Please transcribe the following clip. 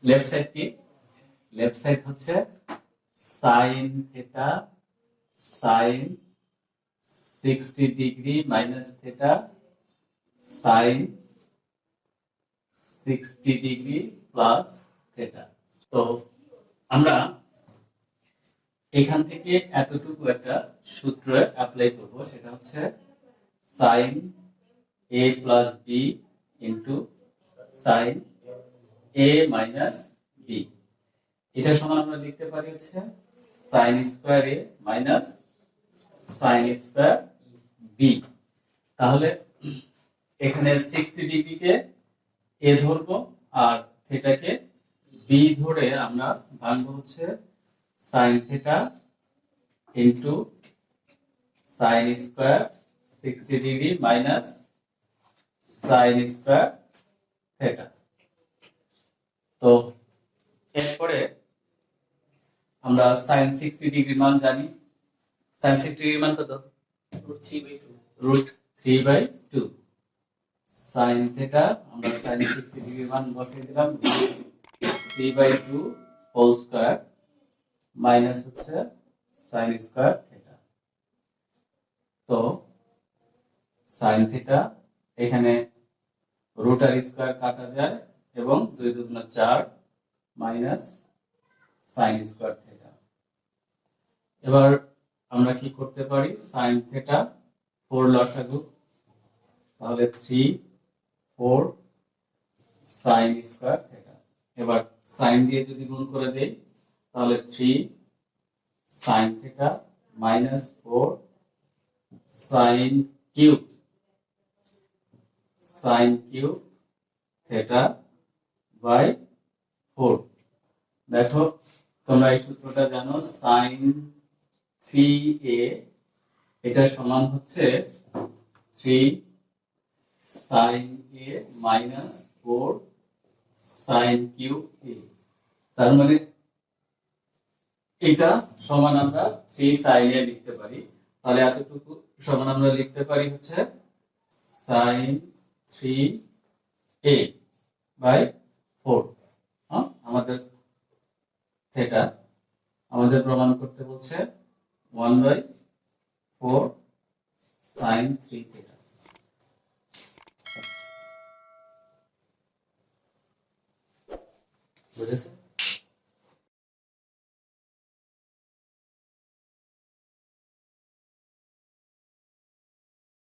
Left side কি? Left side হচ্ছে sine theta sign 60 degree minus theta sign 60 degree plus theta. তো আমরা এখান থেকে এতটুকু একটা সূত্র অ্যাপ্লাই করব, সেটা হচ্ছে sine a plus b into sine a minus b. এটা সমান আমরা লিখতে পারি হচ্ছে sine square a minus sine square b. তাহলে এখানে 60 ডিগ্রিকে এ ধরবো আর থেটাকে বি ধরে আমরা ভাঙবো হচ্ছে sine theta into sine square 60 degree minus sine square theta. তো এরপরে আমরা সাইন 60 ডিগ্রি মান জানি। সাইন 60 ডিগ্রি মান কত? Root 3/2 sine theta. আমরা সাইন 60 ডিগ্রি মান বসিয়ে দিলাম 3/2 হোল স্কয়ার মাইনাস হচ্ছে সাইন স্কয়ার থেটা। তো সাইন থেটা এখানে রুট আর স্কয়ার কাটা যায় এবং 2 দুগুণ 4 মাইনাস সাইন স্কয়ার থেটা। এবার আমরা কি করতে পারি? সাইন থেটা 4 লসাগু, তাহলে 3 4 সাইন স্কয়ার থেটা। এবার সাইন দিয়ে যদি গুণ করে দেই তাহলে 3 sine theta minus 4 sine cube theta by 4। দেখো তোমরা এই সূত্রটা জানো, সাইন 3a এটা সমান হচ্ছে 3 sine a minus 4 sine cube a। তার মানে এটা সমান আমরা 3 সাইন a লিখতে পারি। তাহলে এতটুকু সমান আমরা লিখতে পারি হচ্ছে সাইন 3a বাই 4। আমাদের থেটা আমাদের প্রমাণ করতে বলছে 1/4 সাইন 3 থেটা। বুঝেছো?